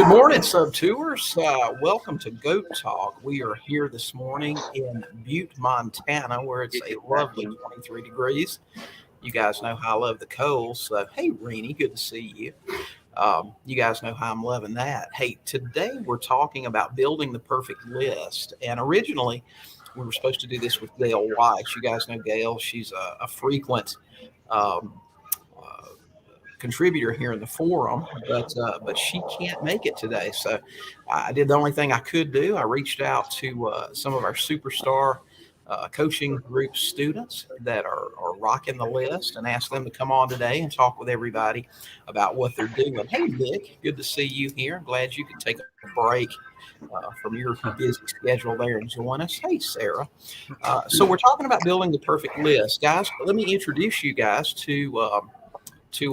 Morning, Sub Tours. Welcome to Goat Talk. We are here this morning in Butte, Montana, where it's a lovely 23 degrees. You guys know how I love the cold. So, hey, Renee, good to see you. You guys know how I'm loving that. Hey, today we're talking about building the perfect list. And originally, we were supposed to do this with Gayle White. You guys know Gayle. She's a frequent um, contributor here in the forum, but she can't make it today. So I did the only thing I could do. I reached out to some of our Superstar coaching group students that are rocking the list and asked them to come on today and talk with everybody about what they're doing. Hey, Nick, good to see you here. I'm glad you could take a break from your busy schedule there and join us. Hey, Sarah. So we're talking about building the perfect list, guys. Let me introduce you guys to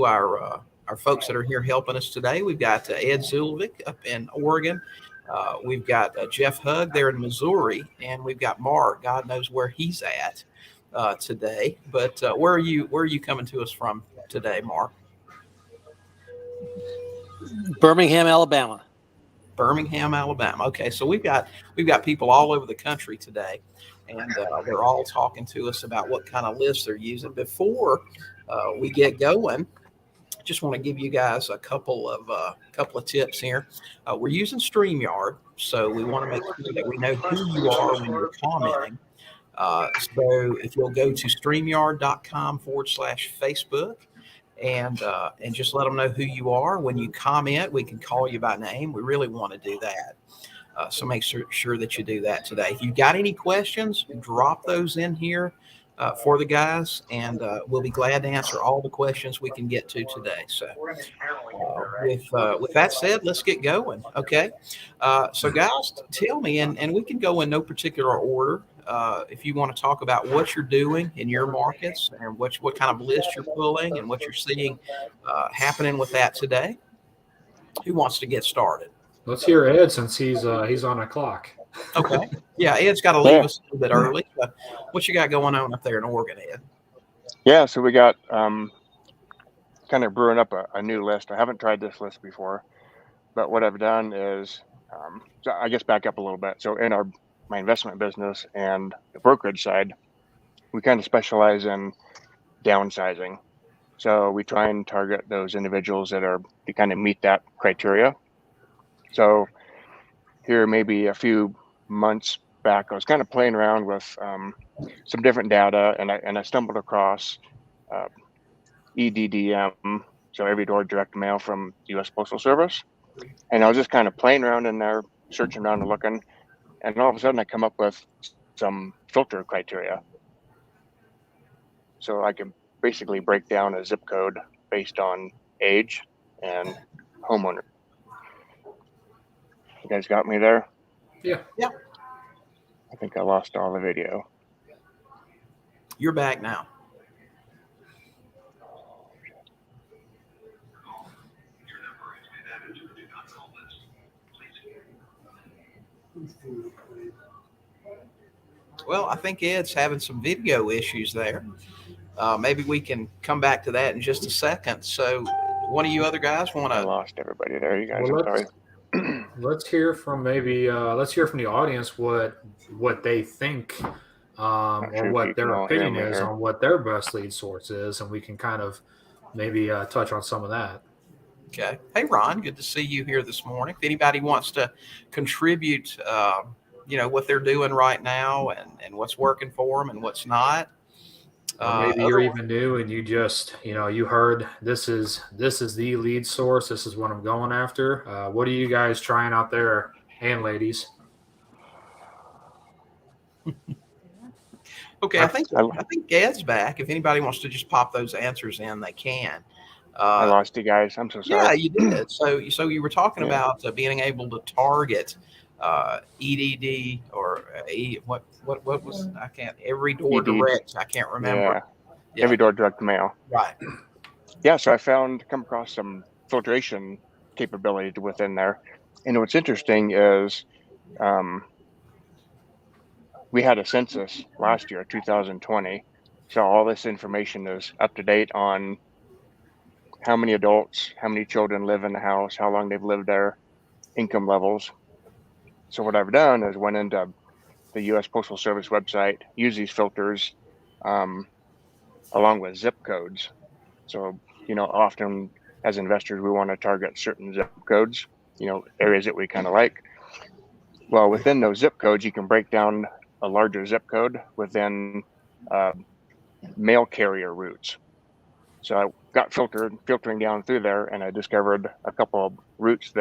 our folks that are here helping us today. We've got Ed Zulvik up in Oregon. We've got Jeff Hugg there in Missouri, and we've got Mark. God knows where he's at today. But where are you coming to us from today, Mark? Birmingham, Alabama. Birmingham, Alabama. Okay, so we've got people all over the country today, and they're all talking to us about what kind of lists they're using. Before we get going, just want to give you guys a couple of tips here. We're using StreamYard, so we want to make sure that we know who you are when you're commenting. So if you'll go to streamyard.com/Facebook and just let them know who you are. When you comment, we can call you by name. We really want to do that. So make sure that you do that today. If you've got any questions, drop those in here for the guys, and we'll be glad to answer all the questions we can get to today. So with that said, let's get going. Okay. So guys, tell me, and we can go in no particular order. If you want to talk about what you're doing in your markets and what kind of list you're pulling and what you're seeing happening with that today. Who wants to get started? Let's hear Ed since he's on a clock. Okay. Yeah, Ed's got to leave us a little bit early. But what you got going on up there in Oregon, Ed? Yeah, so we got kind of brewing up a new list. I haven't tried this list before, but what I've done is, so I guess back up a little bit. So in my investment business and the brokerage side, we kind of specialize in downsizing. So we try and target those individuals that kind of meet that criteria. So here, maybe a few months back, I was kind of playing around with some different data, and I stumbled across EDDM, so every door direct mail from the U.S. Postal Service. And I was just kind of playing around in there, searching around and looking, and all of a sudden I come up with some filter criteria. So I can basically break down a zip code based on age and homeowner. You guys got me there? Yeah. I think I lost all the video. You're back now. Well, I think Ed's having some video issues there. Maybe we can come back to that in just a second. So one of you other guys want to... I lost everybody there, you guys. Well, I'm sorry. Let's hear from the audience what they think or what their opinion is on what their best lead source is, and we can kind of maybe touch on some of that. Okay. Hey, Ron, good to see you here this morning. If anybody wants to contribute, what they're doing right now and what's working for them and what's not. Or maybe you're even new and you just, you heard this is the lead source. This is what I'm going after. What are you guys trying out there, and ladies? Okay, I think Ed's back. If anybody wants to just pop those answers in, they can. I lost you guys. I'm so sorry. Yeah, you did. So you were talking about being able to target EDD or what was I can't every door direct. I can't remember. Yeah. Every door direct mail. Right. Yeah. So I come across some filtration capability within there, and what's interesting is, we had a census last year, 2020. So all this information is up to date on how many adults, how many children live in the house, how long they've lived there. income levels. So what I've done is went into the U.S. Postal Service website, use these filters along with zip codes. So, often as investors, we want to target certain zip codes, areas that we kind of like. Well, within those zip codes, you can break down a larger zip code within mail carrier routes. So I got filtering down through there, and I discovered a couple of routes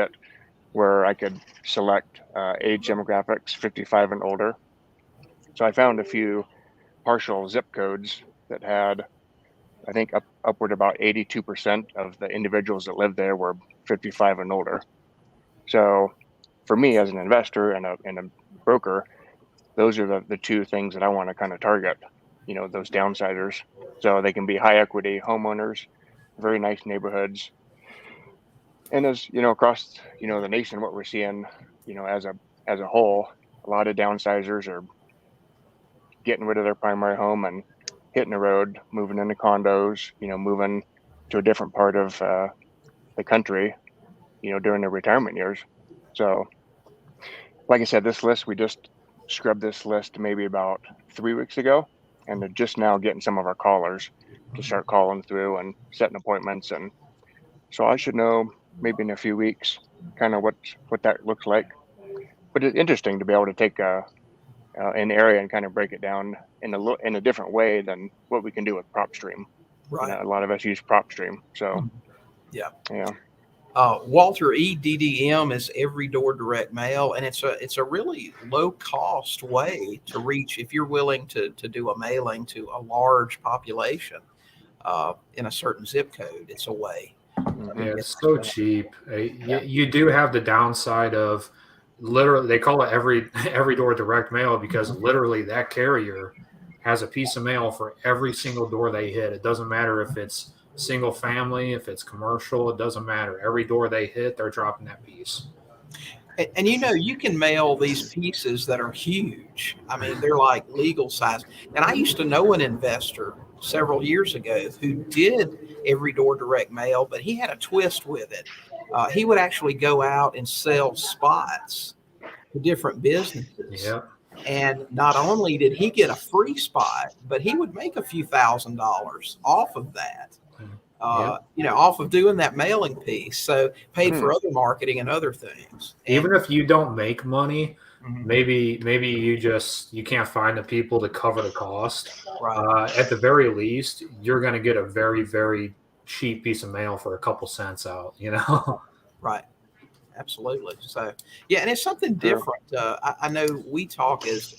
where I could select age demographics 55 and older. So I found a few partial zip codes that had, I think, upward about 82% of the individuals that lived there were 55 and older. So for me as an investor and a broker, those are the two things that I want to kind of target, those downsizers. So they can be high equity homeowners, very nice neighborhoods. And as across the nation, what we're seeing, as a whole, a lot of downsizers are getting rid of their primary home and hitting the road, moving into condos, moving to a different part of the country, during their retirement years. So, like I said, we just scrubbed this list maybe about 3 weeks ago, and they're just now getting some of our callers to start calling through and setting appointments. And so I should know maybe in a few weeks kind of what that looks like. But it's interesting to be able to take an area and kind of break it down in a different way than what we can do with PropStream. Right. A lot of us use PropStream. So yeah. Walter, EDDM is every door direct mail, and it's a really low cost way to reach if you're willing to do a mailing to a large population in a certain zip code. It's a way. Yeah, it's so cheap. You do have the downside of literally they call it every door direct mail because literally that carrier has a piece of mail for every single door they hit. It doesn't matter if it's single family, if it's commercial, it doesn't matter. Every door they hit, they're dropping that piece. And you can mail these pieces that are huge. I mean, they're like legal size. And I used to know an investor several years ago who did every door direct mail, but he had a twist with it. He would actually go out and sell spots to different businesses. Yep. And not only did he get a free spot, but he would make a few $1,000s off of that. Off of doing that mailing piece. So paid for other marketing and other things. Even if you don't make money, maybe you can't find the people to cover the cost. Right. At the very least, you're going to get a very, very cheap piece of mail for a couple cents out, Right. Absolutely. So, yeah. And it's something different. I know we talk as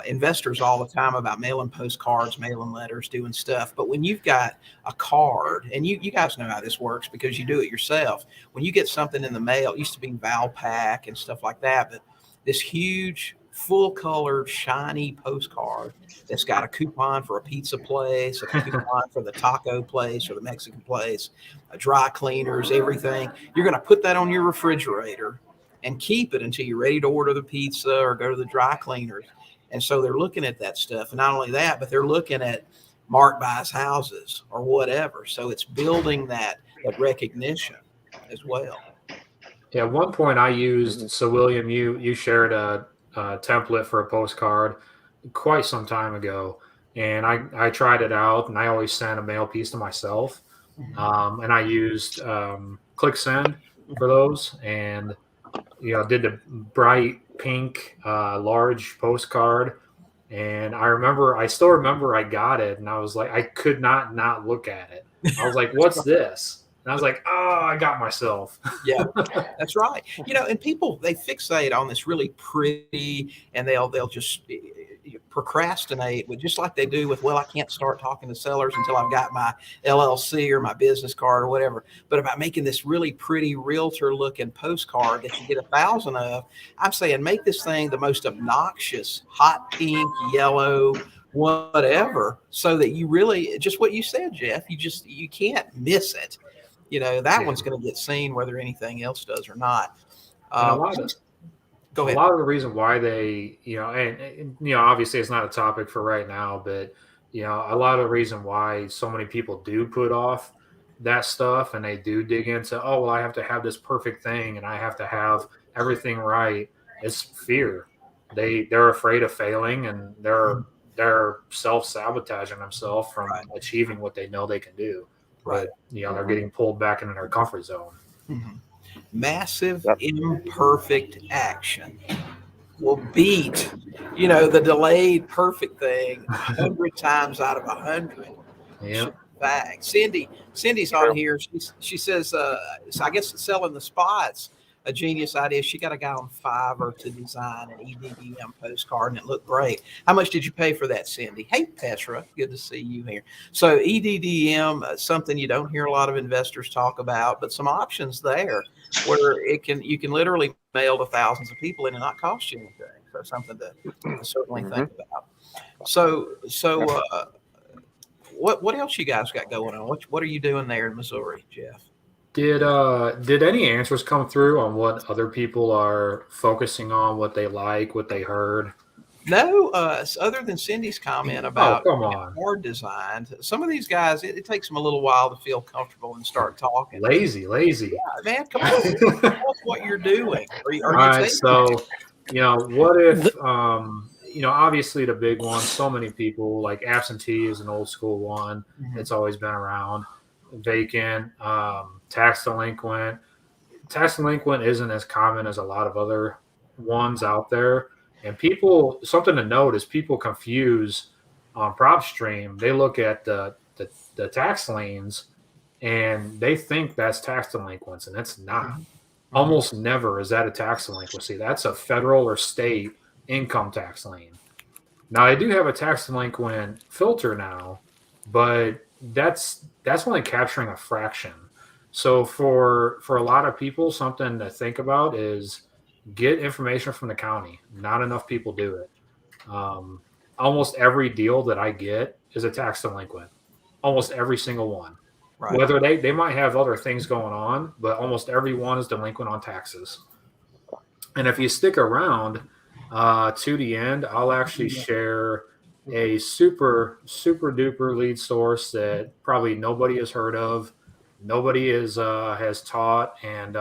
investors all the time about mailing postcards, mailing letters, doing stuff. But when you've got a card, and you guys know how this works because you do it yourself. When you get something in the mail, it used to be Valpak and stuff like that, but this huge, full-colored, shiny postcard that's got a coupon for a pizza place, a coupon for the taco place or the Mexican place, dry cleaners, everything. You're going to put that on your refrigerator and keep it until you're ready to order the pizza or go to the dry cleaners. And so they're looking at that stuff. And not only that, but they're looking at Mark Buys houses or whatever. So it's building that recognition as well. Yeah, at one point I used, so William, you shared a template for a postcard quite some time ago. And I tried it out, and I always sent a mail piece to myself. And I used Click Send for those, and did the bright pink large postcard. And I still remember I got it, and I was like, I could not look at it. I was like, what's this? And I was like, oh, I got myself. Yeah, that's right. And people, they fixate on this really pretty, and they'll just procrastinate with, just like they do with, well, I can't start talking to sellers until I've got my LLC or my business card or whatever. But about making this really pretty realtor looking postcard that you get 1,000 of, I'm saying make this thing the most obnoxious, hot pink, yellow, whatever, so that you really, just what you said, Jeff, you can't miss it. That one's going to get seen whether anything else does or not. Go ahead. A lot of the reason why they, and obviously it's not a topic for right now, but a lot of the reason why so many people do put off that stuff and they do dig into, oh, well, I have to have this perfect thing and I have to have everything right, it's fear. They're afraid of failing, and they're self-sabotaging themselves from achieving what they know they can do. Right. But they're getting pulled back into their comfort zone. Mm-hmm. Massive imperfect action will beat, the delayed perfect thing 100 times out of 100. Yeah. Fact. Cindy's on here. She says, I guess selling the spots, a genius idea. She got a guy on Fiverr to design an EDDM postcard, and it looked great. How much did you pay for that, Cindy? Hey, Petra, good to see you here. So EDDM, something you don't hear a lot of investors talk about, but some options there where you can literally mail to thousands of people and it not cost you anything. So something to certainly think about. So what else you guys got going on? What are you doing there in Missouri, Jeff? Did any answers come through on what other people are focusing on, what they like, what they heard? No, other than Cindy's comment about hard designed. Some of these guys, it takes them a little while to feel comfortable and start talking. Lazy. Yeah, man, come on. Tell us what you're doing. All right, so what if obviously the big one, so many people, like absentee is an old school one. It's always been around. Vacant, tax delinquent. Tax delinquent isn't as common as a lot of other ones out there. And something to note is people confuse on PropStream. They look at the tax liens and they think that's tax delinquents, and it's not. Almost never is that a tax delinquency. That's a federal or state income tax lien. Now, they do have a tax delinquent filter now, but that's only capturing a fraction. So for a lot of people, something to think about is get information from the county. Not enough people do it. Almost every deal that I get is a tax delinquent. Almost every single one. Right. Whether they might have other things going on, but almost every one is delinquent on taxes. And if you stick around to the end, I'll actually share a super duper lead source that probably nobody has heard of, nobody has taught, and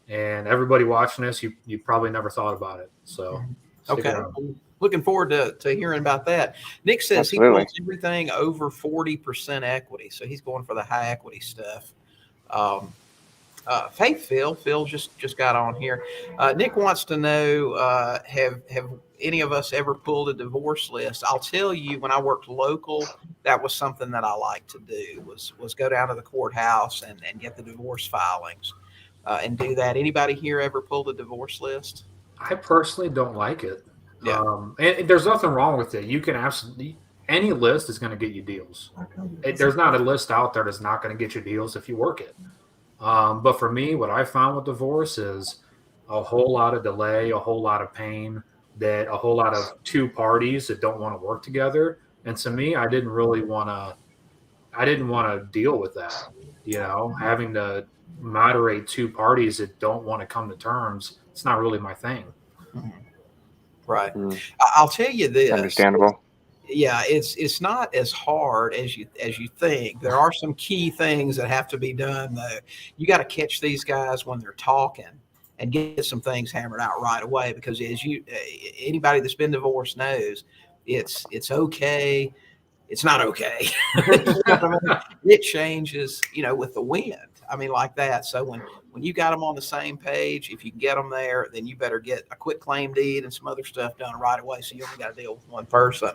everybody watching this, you probably never thought about it. So okay, looking forward to hearing about that. Nick says he wants everything over 40% equity, so he's going for the high equity stuff. Phil just got on here. Nick wants to know, have any of us ever pulled a divorce list? I'll tell you, when I worked local, that was something that I liked to do, was go down to the courthouse and get the divorce filings and do that. Anybody here ever pulled a divorce list? I personally don't like it. Yeah. And there's nothing wrong with it. You can absolutely, any list is going to get you deals. There's not a list out there that's not going to get you deals if you work it. But for me, what I found with divorce is a whole lot of delay, a whole lot of pain, that a whole lot of two parties that don't want to work together. And to me, I didn't want to deal with that, having to moderate two parties that don't want to come to terms. It's not really my thing. Right. I'll tell you this. Understandable. Yeah, it's not as hard as you think. There are some key things that have to be done, though. You got to catch these guys when they're talking and get some things hammered out right away, because anybody that's been divorced knows it's okay. It's not okay. It changes, with the wind. I mean, like that. So when you got them on the same page, if you can get them there, then you better get a quick claim deed and some other stuff done right away, so you only got to deal with one person.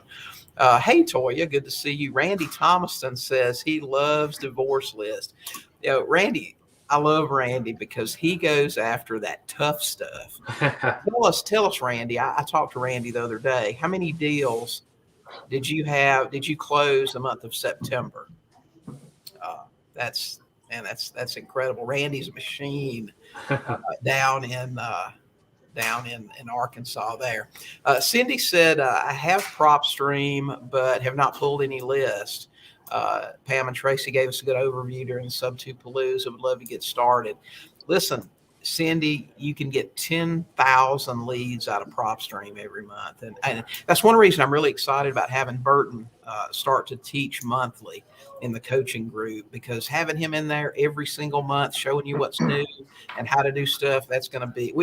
Hey, Toya, good to see you. Randy Thomaston says he loves divorce list. Randy, I love Randy because he goes after that tough stuff. Tell us, Randy. I talked to Randy the other day. How many deals did you close the month of September? That's incredible. Randy's a machine down in Arkansas there. Cindy said, I have PropStream, but have not pulled any list. Pam and Tracy gave us a good overview during the Sub 2 Palooza. Would love to get started. Listen, Cindy, you can get 10,000 leads out of PropStream every month. And that's one reason I'm really excited about having Burton start to teach monthly in the coaching group, because having him in there every single month, showing you what's new and how to do stuff, that's going to be,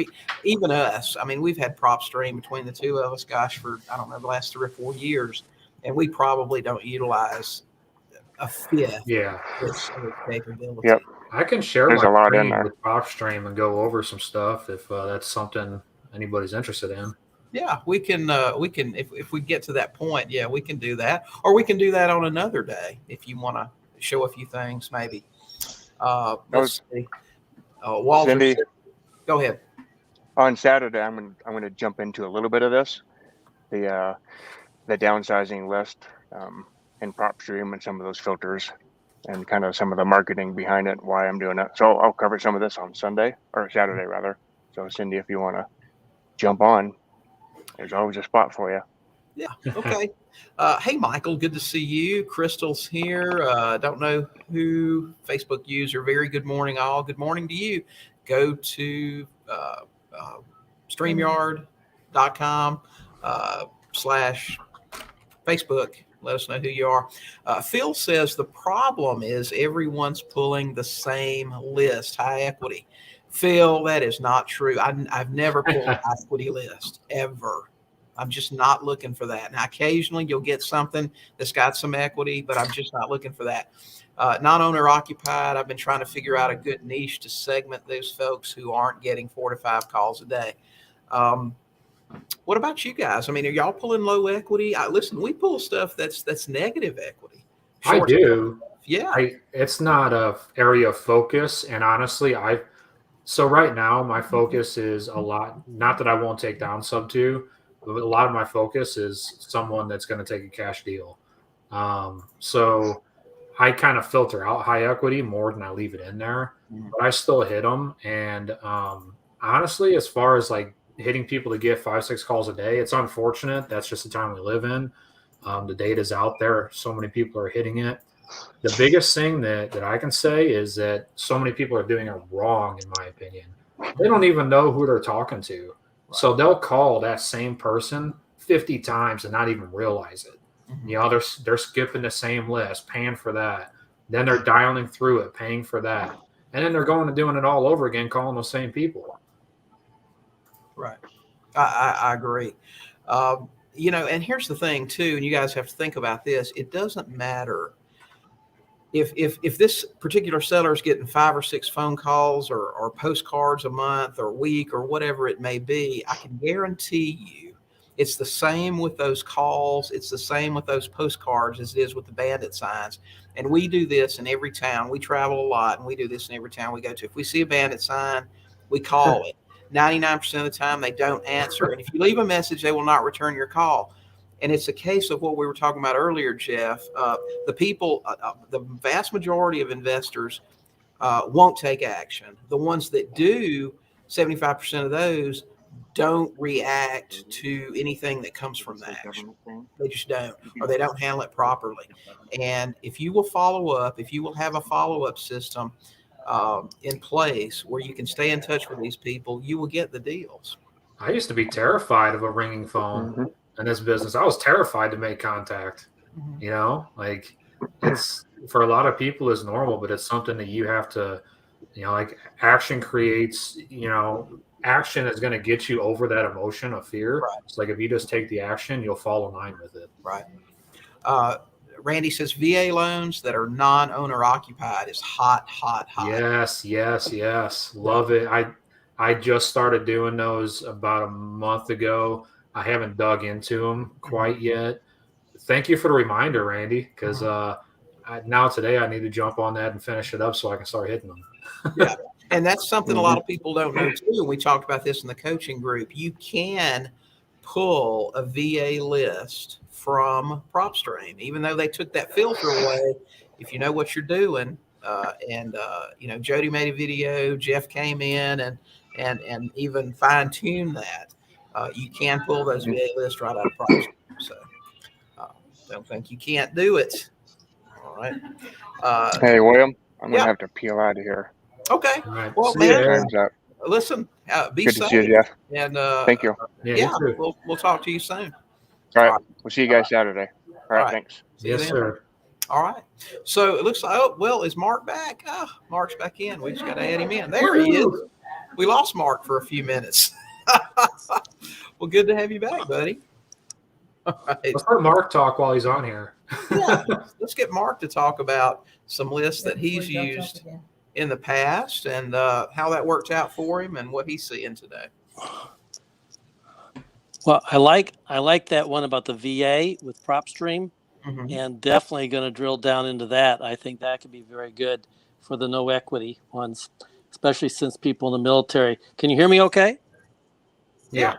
even us, I mean, we've had PropStream between the two of us, gosh, for, I don't know, the last 3 or 4 years, and we probably don't utilize a fifth of its capability. Yep. I can share There's my a lot in screen there. with PropStream and go over some stuff if that's something anybody's interested in. Yeah, we can if we get to that point, yeah, we can do that, or we can do that on another day if you want to show a few things, maybe. Let's see. Walter, Cindy, go ahead. on Saturday, I'm gonna jump into a little bit of this, the downsizing list, and PropStream and some of those filters, and kind of some of the marketing behind it, why I'm doing it. So I'll cover some of this on Sunday, or Saturday rather. So Cindy, if you want to jump on, there's always a spot for you. Yeah. Okay. Hey, Michael, good to see you. Crystal's here. Don't know who. Facebook user. Very good morning, all. Good morning to you. Go to StreamYard.com /Facebook. Let us know who you are. Phil says the problem is everyone's pulling the same list, high equity. Phil, that is not true. I've never pulled a high equity list, ever. I'm just not looking for that. Now, occasionally you'll get something that's got some equity, but I'm just not looking for that. Non-owner occupied, I've been trying to figure out a good niche to segment those folks who aren't getting 4 to 5 calls a day. What about you guys? I mean, are y'all pulling low equity? Listen, we pull stuff that's negative equity. I do. Yeah. It's not a area of focus, and honestly, so right now my focus is a lot. Not that I won't take down sub 2, but a lot of my focus is someone that's going to take a cash deal. So I kind of filter out high equity more than I leave it in there, but I still hit them. And honestly, as far as like hitting people to get 5-6 calls a day, it's unfortunate. That's just the time we live in. The data's out there. So many people are hitting it. The biggest thing that I can say is that so many people are doing it wrong, in my opinion. They don't even know who they're talking to. So they'll call that same person 50 times and not even realize it. You know, they're skipping the same list, paying for that. Then they're dialing through it, paying for that. And then they're going and doing it all over again, calling those same people. Right. I agree. You know, and here's the thing too, and you guys have to think about this. It doesn't matter if this particular seller is getting 5 or 6 phone calls or postcards a month or a week or whatever it may be. I can guarantee you it's the same with those calls. It's the same with those postcards as it is with the bandit signs. And we do this in every town. We travel a lot, and we do this in every town we go to. If we see a bandit sign, we call it. 99% of the time, they don't answer. And if you leave a message, they will not return your call. And it's a case of what we were talking about earlier, Jeff. The people, the vast majority of investors won't take action. The ones that do, 75% of those don't react to anything that comes from the action. They just don't, or they don't handle it properly. And if you will follow up, if you will have a follow-up system in place where you can stay in touch with these people, you will get the deals. I used to be terrified of a ringing phone in this business. I was terrified to make contact. You know, like it's for a lot of people is normal, but it's something that you have to, you know, like action creates, you know, action is going to get you over that emotion of fear. Right. It's like if you just take the action, you'll fall in line with it. Right. Randy says VA loans that are non-owner occupied is hot. Yes. Love it. I just started doing those about a month ago. I haven't dug into them quite yet. Thank you for the reminder, Randy, because now today I need to jump on that and finish it up so I can start hitting them. Yeah. And that's something a lot of people don't know too. We talked about this in the coaching group. You can pull a VA list from PropStream, even though they took that filter away. If you know what you're doing, you know, Jody made a video, Jeff came in and even fine tuned that. You can pull those VA lists right out of PropStream. So don't think you can't do it. All right. Hey, William, I'm gonna have to peel out of here. Okay. All right. Well, See you, man, Aaron. Time's up. listen, be Good to safe. see you, Jeff. And Thank you. yeah, we'll talk to you soon. All right. We'll see you guys Saturday. All right. Thanks. See you Yes, then. sir. All right. So it looks like, is Mark back? Oh, Mark's back in. We just got to add him in. There he is. We lost Mark for a few minutes. Well, good to have you back, buddy. All right. Let's let Mark talk while he's on here. Yeah, let's get Mark to talk about some lists that he's used in the past and how that worked out for him and what he's seeing today. Well, I like that one about the VA with PropStream, and definitely going to drill down into that. I think that could be very good for the no equity ones, especially since people in the military. Can you hear me okay? Yeah.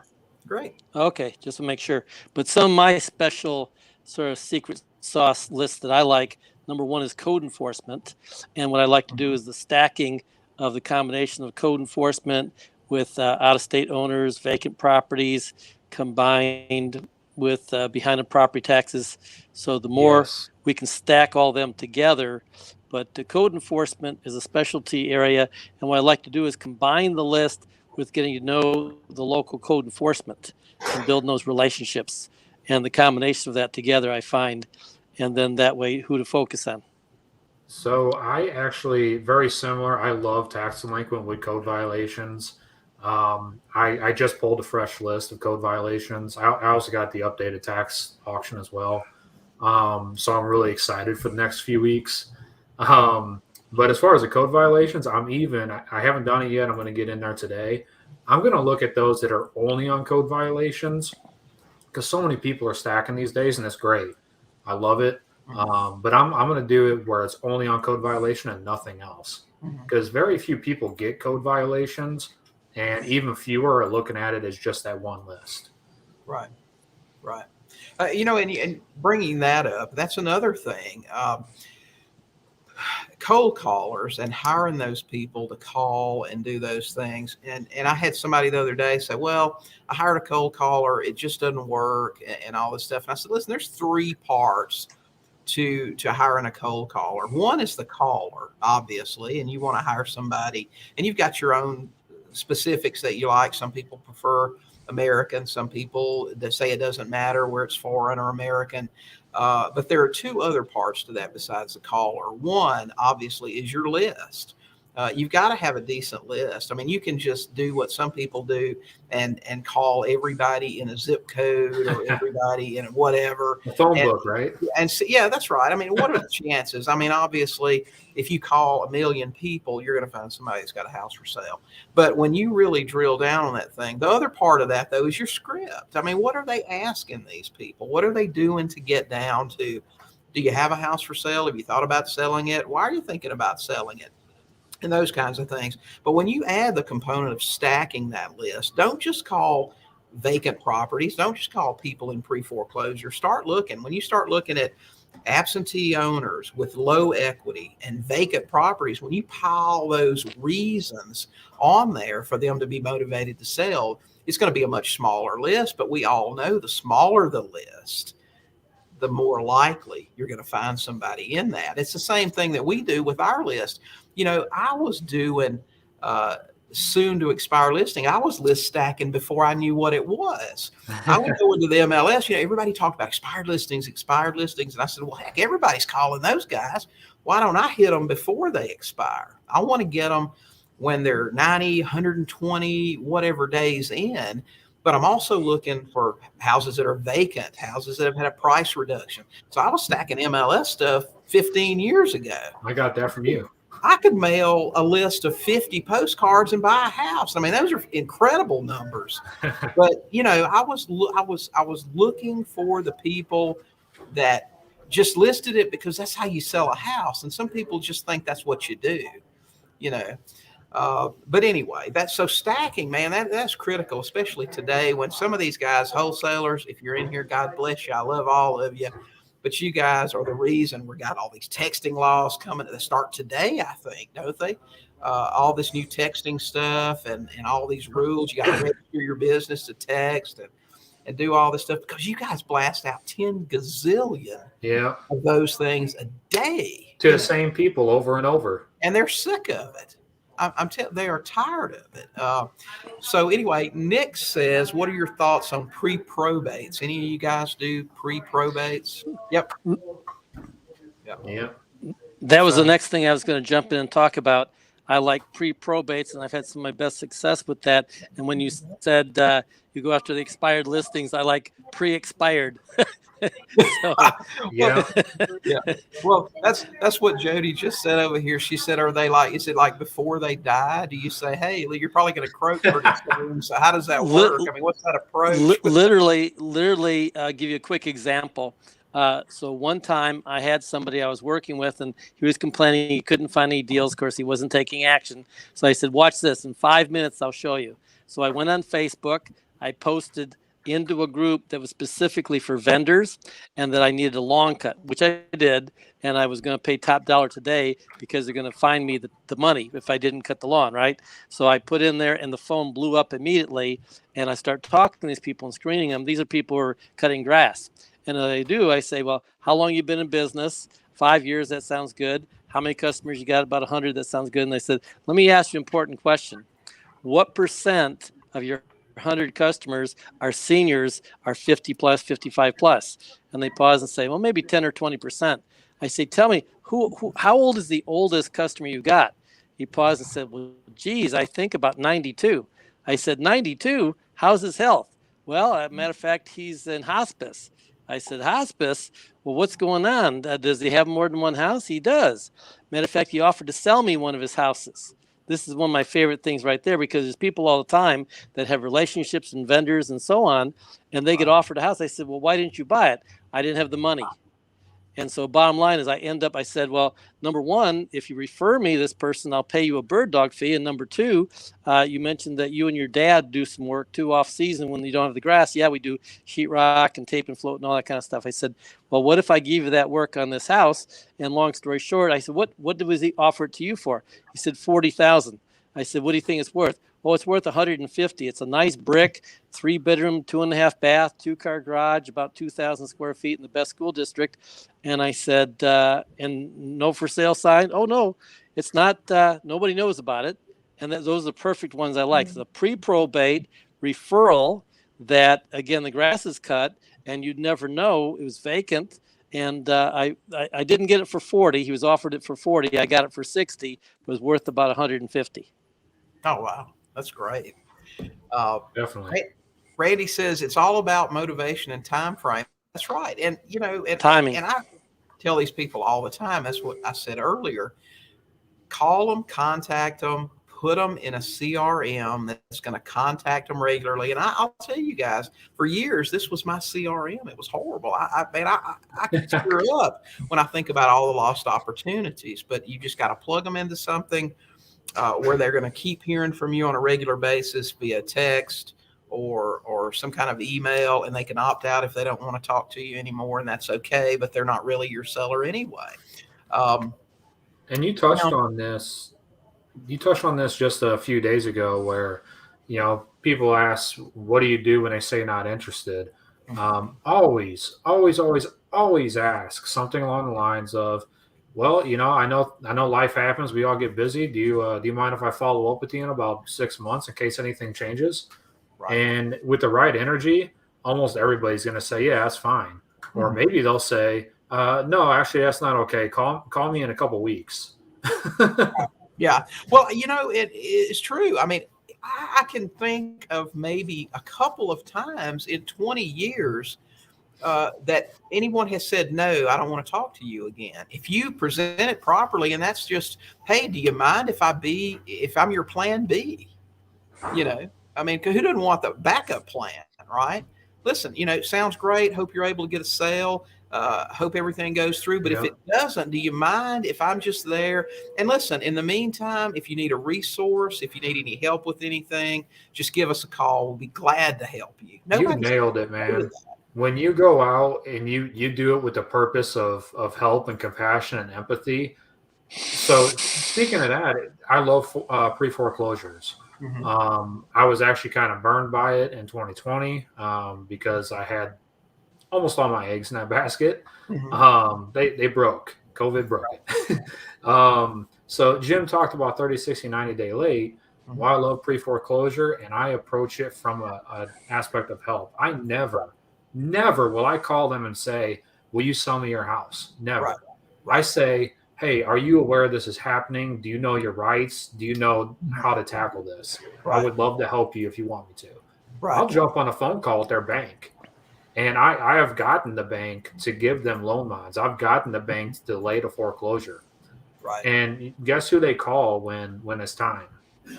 Great. Okay, just to make sure. But some of my special sort of secret sauce lists that I like, number one is code enforcement. And what I like to do is the stacking of the combination of code enforcement with out-of-state owners, vacant properties, combined with behind the property taxes. So the more we can stack all them together. But the code enforcement is a specialty area. And what I like to do is combine the list with getting to know the local code enforcement and building those relationships. And the combination of that together, I find, and then that way, who to focus on. So I actually, very similar. I love tax delinquent with code violations. I just pulled a fresh list of code violations. I also got the updated tax auction as well. So I'm really excited for the next few weeks. But as far as the code violations, I haven't done it yet. I'm going to get in there today. I'm going to look at those that are only on code violations because so many people are stacking these days, and it's great. I love it. But I'm going to do it where it's only on code violation and nothing else because very few people get code violations, and even fewer are looking at it as just that one list. Right. And bringing that up, that's another thing. Cold callers and hiring those people to call and do those things. And I had somebody the other day say, well, I hired a cold caller. It just doesn't work and all this stuff. And I said, listen, there's three parts to hiring a cold caller. One is the caller, obviously, and you want to hire somebody and you've got your own specifics that you like. Some people prefer American. Some people that say it doesn't matter where it's foreign or American. But there are two other parts to that besides the caller. One, obviously, is your list. You've got to have a decent list. I mean, you can just do what some people do and call everybody in a zip code or everybody in whatever. The phone book, right? And so, yeah, that's right. I mean, what are the chances? I mean, obviously, if you call 1 million people, you're going to find somebody that's got a house for sale. But when you really drill down on that thing, the other part of that, though, is your script. I mean, what are they asking these people? What are they doing to get down to, do you have a house for sale? Have you thought about selling it? Why are you thinking about selling it? And those kinds of things. But when you add the component of stacking that list, don't just call vacant properties. Don't just call people in pre-foreclosure. Start looking. When you start looking at absentee owners with low equity and vacant properties, when you pile those reasons on there for them to be motivated to sell, it's going to be a much smaller list. But we all know the smaller the list, the more likely you're going to find somebody in that. It's the same thing that we do with our list. You know, I was doing soon to expire listing. I was list stacking before I knew what it was. I would go into the MLS, you know, everybody talked about expired listings. And I said, well, heck, everybody's calling those guys. Why don't I hit them before they expire? I want to get them when they're 90, 120, whatever days in. But I'm also looking for houses that are vacant, houses that have had a price reduction. So I was stacking MLS stuff 15 years ago. I got that from you. I could mail a list of 50 postcards and buy a house. I mean, those are incredible numbers. But you know, I was looking for the people that just listed it because that's how you sell a house. And some people just think that's what you do, you know. But anyway, that's so stacking, man, that's critical, especially today when some of these guys, wholesalers, if you're in here, God bless you. I love all of you. But you guys are the reason we got all these texting laws coming to start today, I think, don't they? All this new texting stuff and all these rules. You got to register your business to text and do all this stuff because you guys blast out 10 gazillion of those things a day. To the same people over and over. And they're sick of it. they are tired of it. So anyway, Nick says, what are your thoughts on pre-probates? Any of you guys do pre-probates? Yep. Yeah. That was the next thing I was going to jump in and talk about. I like pre-probates, and I've had some of my best success with that. And when you said you go after the expired listings, I like pre-expired. So, Yeah. Yeah. Well, that's what Jody just said over here. She said, "Are they like? Is it like before they die? Do you say, hey, you're probably going to croak pretty soon? So how does that work? I mean, what's that approach?" Literally, give you a quick example. So one time I had somebody I was working with, and he was complaining he couldn't find any deals. Of course, he wasn't taking action. So I said, watch this. In 5 minutes, I'll show you. So I went on Facebook. I posted into a group that was specifically for vendors and that I needed a long cut, which I did. And I was going to pay top dollar today because they're going to find me the money if I didn't cut the lawn, right? So I put in there and the phone blew up immediately. And I start talking to these people and screening them. These are people who are cutting grass. And I say, well, how long you been in business? 5 years, that sounds good. How many customers you got? About 100, that sounds good. And they said, let me ask you an important question. What % of your 100 customers are seniors, are 50 plus, 55 plus? And they pause and say, well, maybe 10 or 20%. I say, tell me, how old is the oldest customer you got? He paused and said, well, geez, I think about 92. I said, 92? How's his health? Well, as a matter of fact, he's in hospice. I said, hospice? Well, what's going on? Does he have more than one house? He does. Matter of fact, he offered to sell me one of his houses. This is one of my favorite things right there, because there's people all the time that have relationships and vendors and so on, and they get offered a house. I said, well, why didn't you buy it? I didn't have the money. And so bottom line is I said, well, number one, if you refer me this person, I'll pay you a bird dog fee. And number two, you mentioned that you and your dad do some work too off season when you don't have the grass. Yeah, we do sheetrock and tape and float and all that kind of stuff. I said, well, what if I give you that work on this house? And long story short, I said, what was he offer it to you for? He said, 40,000. I said, what do you think it's worth? Oh, it's worth 150. It's a nice brick, 3-bedroom, 2.5 bath, 2-car garage, about 2,000 square feet in the best school district. And I said, and no for sale sign? Oh, no, it's not. Nobody knows about it. And those are the perfect ones I like. The pre-probate referral that, again, the grass is cut and you'd never know it was vacant. And I didn't get it for 40. He was offered it for 40. I got it for 60. It was worth about 150. Oh, wow. That's great. Definitely. Randy says it's all about motivation and time frame. That's right. And, timing. And I tell these people all the time, that's what I said earlier, call them, contact them, put them in a CRM that's going to contact them regularly. And I'll tell you guys, for years, this was my CRM. It was horrible. I could tear up when I think about all the lost opportunities, but you just got to plug them into something where they're going to keep hearing from you on a regular basis via text or some kind of email, and they can opt out if they don't want to talk to you anymore, and that's okay, but they're not really your seller anyway. And you touched on this. You touched on this just a few days ago where, people ask, what do you do when they say not interested? Always ask something along the lines of, well, I know life happens. We all get busy. Do you mind if I follow up with you in about 6 months in case anything changes? Right. And with the right energy, almost everybody's going to say, yeah, that's fine. Mm-hmm. Or maybe they'll say, no, actually, that's not okay. Call me in a couple weeks. Yeah. Well, it is true. I mean, I can think of maybe a couple of times in 20 years that anyone has said, no, I don't want to talk to you again. If you present it properly, and that's just, hey, do you mind if I'm your plan B? I mean, who doesn't want the backup plan, right? Listen, it sounds great. Hope you're able to get a sale. Hope everything goes through. But if it doesn't, do you mind if I'm just there? And listen, in the meantime, if you need a resource, if you need any help with anything, just give us a call. We'll be glad to help you. You nailed it, man. When you go out and you do it with the purpose of help and compassion and empathy. So speaking of that, I love pre-foreclosures. Mm-hmm. I was actually kind of burned by it in 2020 because I had almost all my eggs in that basket. Mm-hmm. They broke. COVID broke it. So Jim talked about 30, 60, 90 day late. Well, I love pre-foreclosure, and I approach it from an aspect of help. I never will I call them and say, will you sell me your house? Never. Right. I say, hey, are you aware this is happening? Do you know your rights? Do you know how to tackle this? Right. I would love to help you if you want me to. Right. I'll jump on a phone call with their bank. And I have gotten the bank to give them loan mods. I've gotten the bank to delay the foreclosure. Right. And guess who they call when it's time?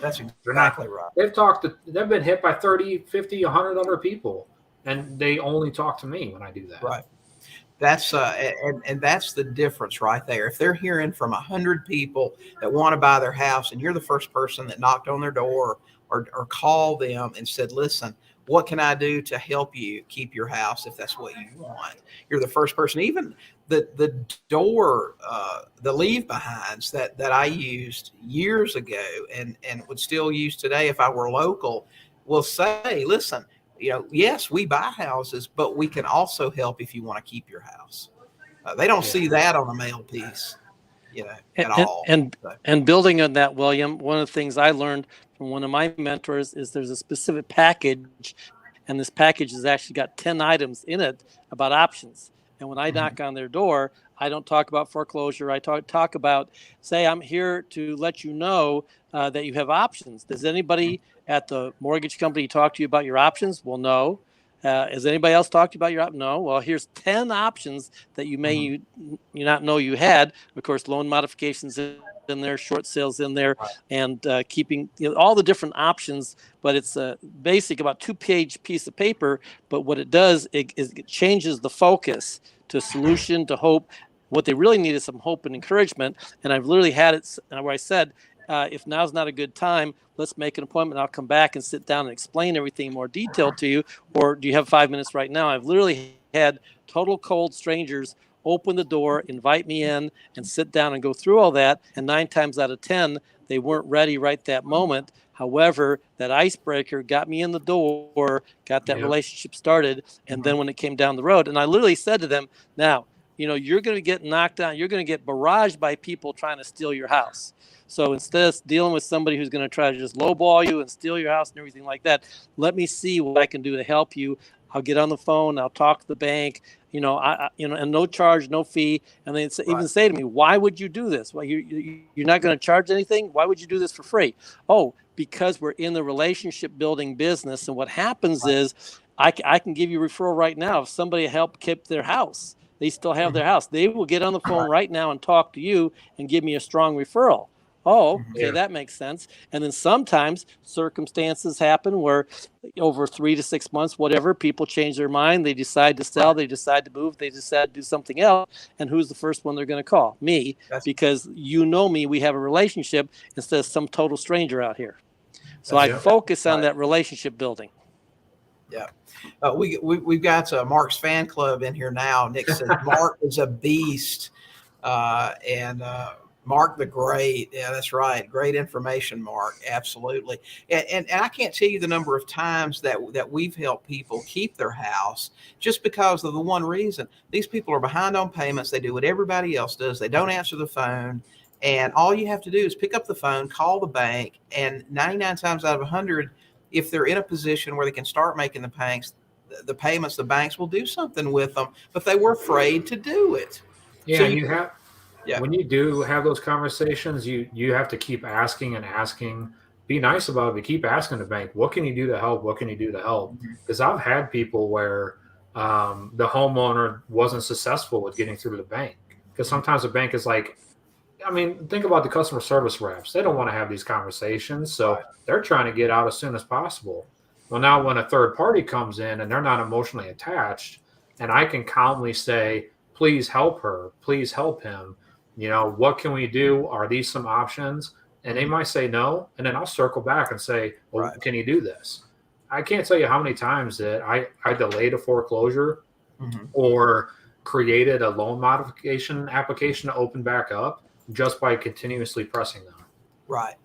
That's exactly right. They've been hit by 30, 50, 100 other people, and they only talk to me when I do that. Right. That's and that's the difference right there. If they're hearing from 100 people that want to buy their house, and you're the first person that knocked on their door or called them and said, listen, what can I do to help you keep your house if that's what you want? You're the first person. Even the door, the leave behinds that I used years ago and would still use today if I were local, will say, listen, yes, we buy houses, but we can also help if you want to keep your house. They don't see that on the mail piece, at all. And building on that, William, one of the things I learned from one of my mentors is there's a specific package, and this package has actually got 10 items in it about options. And when I knock on their door, I don't talk about foreclosure. I talk about, say, I'm here to let you know that you have options. Does anybody at the mortgage company talk to you about your options? Well, no. Has anybody else talked to you about your options? No. Well, here's 10 options that you may you not know you had. Of course, loan modifications in there, short sales in there, and keeping all the different options. But it's a basic about 2-page piece of paper. But what it does is it changes the focus to solution, to hope. What they really need is some hope and encouragement. And I've literally had it where I said, if now's not a good time, let's make an appointment. I'll come back and sit down and explain everything in more detail to you. Or do you have 5 minutes right now? I've literally had total cold strangers open the door, invite me in, and sit down and go through all that. And 9 times out of 10, they weren't ready right that moment. However, that icebreaker got me in the door, got that relationship started. And then when it came down the road, and I literally said to them, now, you're going to get knocked down. You're going to get barraged by people trying to steal your house. So instead of dealing with somebody who's going to try to just lowball you and steal your house and everything like that, let me see what I can do to help you. I'll get on the phone. I'll talk to the bank, and no charge, no fee. And they even say to me, why would you do this? Well, you're not going to charge anything. Why would you do this for free? Oh, because we're in the relationship building business. And what happens is I can give you a referral right now. If somebody helped keep their house, they still have their house. They will get on the phone right now and talk to you and give me a strong referral. Oh, okay, that makes sense. And then sometimes circumstances happen where over 3 to 6 months, whatever, people change their mind. They decide to sell. They decide to move. They decide to do something else. And who's the first one they're going to call? Me, because me. We have a relationship instead of some total stranger out here. So I focus on that relationship building. Yeah. We've got Mark's fan club in here now. Nick says Mark is a beast. And Mark the Great. Yeah, that's right. Great information, Mark. Absolutely. And I can't tell you the number of times that we've helped people keep their house just because of the one reason. These people are behind on payments. They do what everybody else does. They don't answer the phone. And all you have to do is pick up the phone, call the bank, and 99 times out of 100, if they're in a position where they can start making the payments, the banks will do something with them, but they were afraid to do it. Yeah, So when you do have those conversations, you have to keep asking and asking. Be nice about it, but keep asking the bank, what can you do to help? What can you do to help? Because I've had people where the homeowner wasn't successful with getting through to the bank. Because sometimes the bank is like, think about the customer service reps. They don't want to have these conversations. So they're trying to get out as soon as possible. Well, now when a third party comes in and they're not emotionally attached, and I can calmly say, please help her, please help him. What can we do? Are these some options? And they might say no. And then I'll circle back and say, well, can you do this? I can't tell you how many times that I delayed a foreclosure or created a loan modification application to open back up just by continuously pressing them. Right.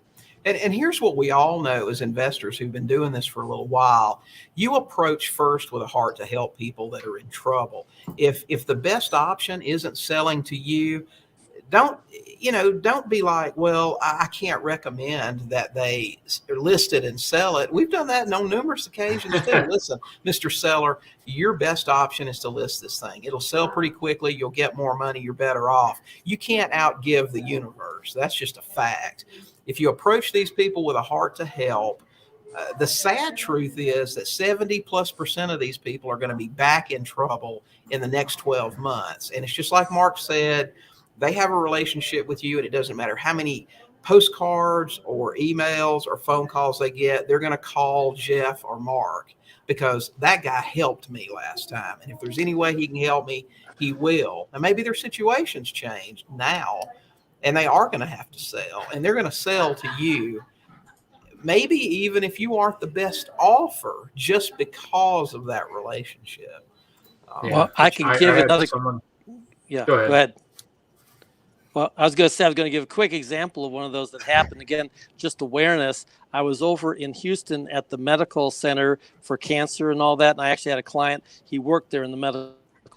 And here's what we all know as investors who've been doing this for a little while. You approach first with a heart to help people that are in trouble. If the best option isn't selling to you, don't be like, well, I can't recommend that they list it and sell it. We've done that on numerous occasions too. Listen, Mr. Seller, your best option is to list this thing. It'll sell pretty quickly. You'll get more money. You're better off. You can't outgive the universe. That's just a fact. If you approach these people with a heart to help, the sad truth is that 70+% of these people are going to be back in trouble in the next 12 months. And it's just like Mark said, they have a relationship with you, and it doesn't matter how many postcards or emails or phone calls they get, they're going to call Jeff or Mark because that guy helped me last time. And if there's any way he can help me, he will. And maybe their situation's changed now, and they are going to have to sell, and they're going to sell to you. Maybe even if you aren't the best offer, just because of that relationship. Well, I can give another. Yeah, go ahead. Well, I was going to give a quick example of one of those that happened. Again, just awareness. I was over in Houston at the medical center for cancer and all that, and I actually had a client. He worked there in the medical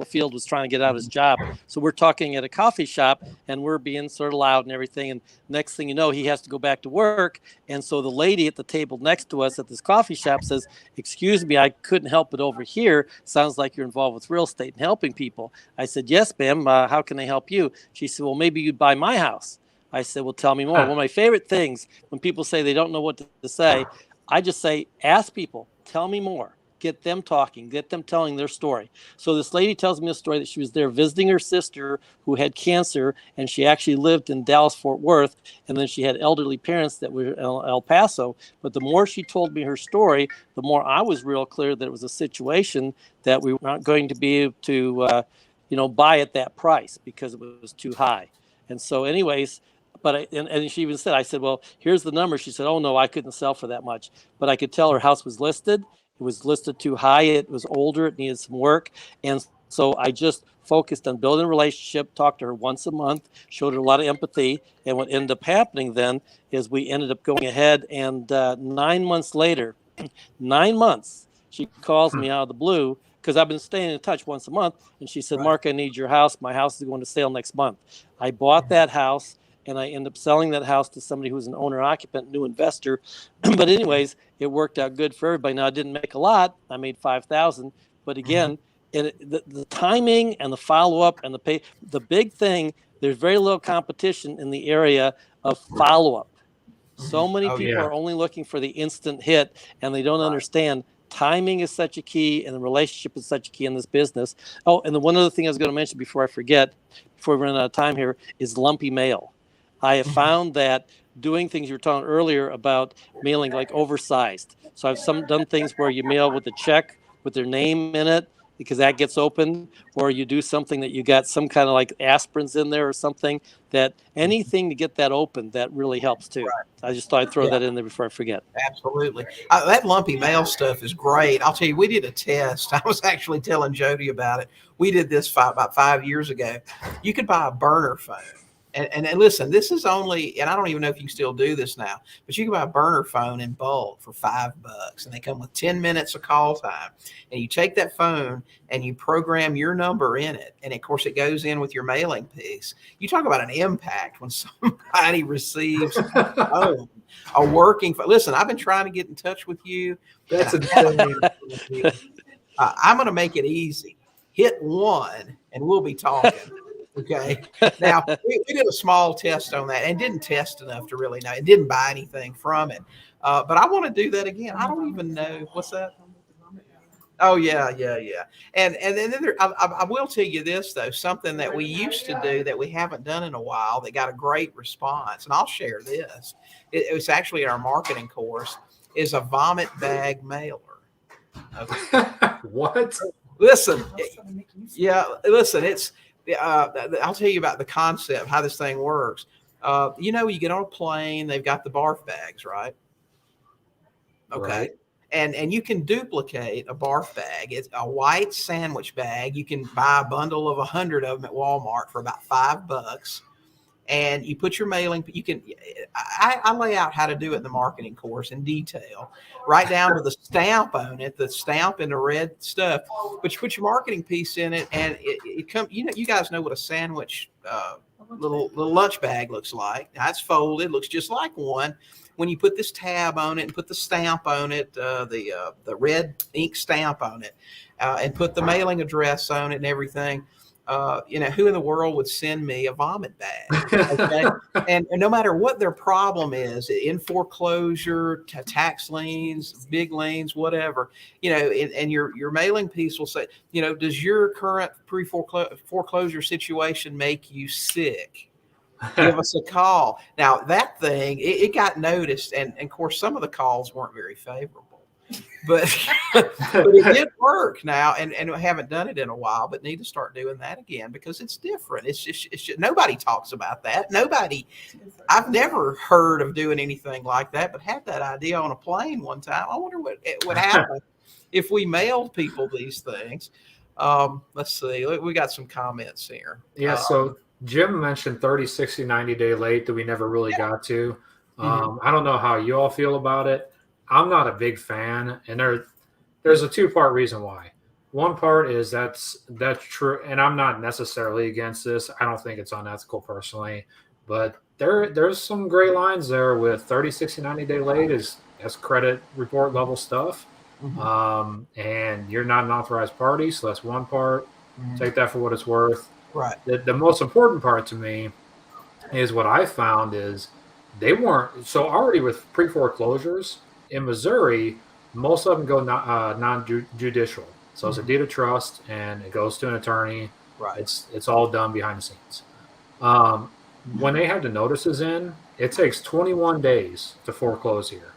field, was trying to get out of his job. So we're talking at a coffee shop, and we're being sort of loud and everything. And next thing you know, he has to go back to work. And so the lady at the table next to us at this coffee shop says, "Excuse me, I couldn't help it over here. Sounds like you're involved with real estate and helping people." I said, "Yes, ma'am. How can I help you?" She said, "Well, maybe you'd buy my house." I said, "Well, tell me more." One of my favorite things when people say they don't know what to say, I just say, ask people, tell me more. Get them talking, get them telling their story. So this lady tells me a story that she was there visiting her sister who had cancer, and she actually lived in Dallas, Fort Worth, and then she had elderly parents that were in El Paso. But the more she told me her story, the more I was real clear that it was a situation that we were not going to be able to, buy at that price because it was too high. And so anyways, but and she even said, I said, "Well, here's the number." She said, "Oh, no, I couldn't sell for that much." But I could tell her house was listed. It was listed too high. It was older. It needed some work. And so I just focused on building a relationship, talked to her once a month, showed her a lot of empathy. And what ended up happening then is we ended up going ahead, and 9 months later, 9 months, she calls me out of the blue because I've been staying in touch once a month. And she said, "Mark, I need your house. My house is going to sale next month." I bought that house, and I ended up selling that house to somebody who was an owner-occupant, new investor. But anyways, it worked out good for everybody. Now, I didn't make a lot. I made $5,000. But again, the timing and the follow-up and the pay, the big thing, there's very little competition in the area of follow-up. So many people are only looking for the instant hit, and they don't understand timing is such a key, and the relationship is such a key in this business. Oh, and the one other thing I was going to mention before I forget, before we run out of time here, is lumpy mail. I have found that doing things you were talking earlier about mailing like oversized. So I've done things where you mail with a check with their name in it because that gets open, or you do something that you got some kind of like aspirins in there or something, that anything to get that open, that really helps too. Right. I just thought I'd throw that in there before I forget. Absolutely. That lumpy mail stuff is great. I'll tell you, we did a test. I was actually telling Jody about it. We did this about 5 years ago. You could buy a burner phone. And listen, this is only, and I don't even know if you can still do this now, but you can buy a burner phone in bulk for $5, and they come with 10 minutes of call time. And you take that phone and you program your number in it, and of course it goes in with your mailing piece. You talk about an impact when somebody receives a working phone. Listen, I've been trying to get in touch with you. That's insane. I'm going to make it easy. Hit 1, and we'll be talking. Okay. Now we did a small test on that and didn't test enough to really know. It didn't buy anything from it. But I want to do that again. I don't even know what's that. Oh yeah. And then I will tell you this though, something that we used to do that we haven't done in a while that got a great response. And I'll share this. It was actually in our marketing course, is a vomit bag mailer. Okay. What? Listen. Yeah. Listen, it's, I'll tell you about the concept, how this thing works. You get on a plane, they've got the barf bags, right? Okay. Right. And you can duplicate a barf bag. It's a white sandwich bag. You can buy a bundle of 100 of them at Walmart for about $5. And you put your mailing, I lay out how to do it in the marketing course in detail, right down to the stamp on it, the stamp and the red stuff, but you put your marketing piece in it, and it comes, you guys know what a sandwich little lunch bag looks like. Now it's folded, looks just like one. When you put this tab on it and put the stamp on it, the red ink stamp on it, and put the mailing address on it and everything, who in the world would send me a vomit bag? Okay? and no matter what their problem is, in foreclosure, tax liens, big liens, whatever, and your mailing piece will say, does your current foreclosure situation make you sick? Give us a call. Now that thing, it got noticed, and of course some of the calls weren't very favorable, but but it did work now, and I haven't done it in a while, but need to start doing that again because it's different. It's just nobody talks about that. I've never heard of doing anything like that, but had that idea on a plane one time. I wonder what would happen if we mailed people these things. Let's see. We got some comments here. Yeah. So Jim mentioned 30, 60, 90-day late that we never really got to. I don't know how you all feel about it. I'm not a big fan, and there's a two-part reason why. One part is that's true, and I'm not necessarily against this. I don't think it's unethical personally, but there's some gray lines there with 30, 60, 90-day late that's credit report level stuff. And you're not an authorized party, so that's one part. Take that for what it's worth. Right. The most important part to me is what I found is they weren't so already with pre-foreclosures in Missouri. Most of them go non-judicial, so it's a deed of trust and it goes to an attorney. Right. It's all done behind the scenes. When they have the notices in, it takes 21 days to foreclose here.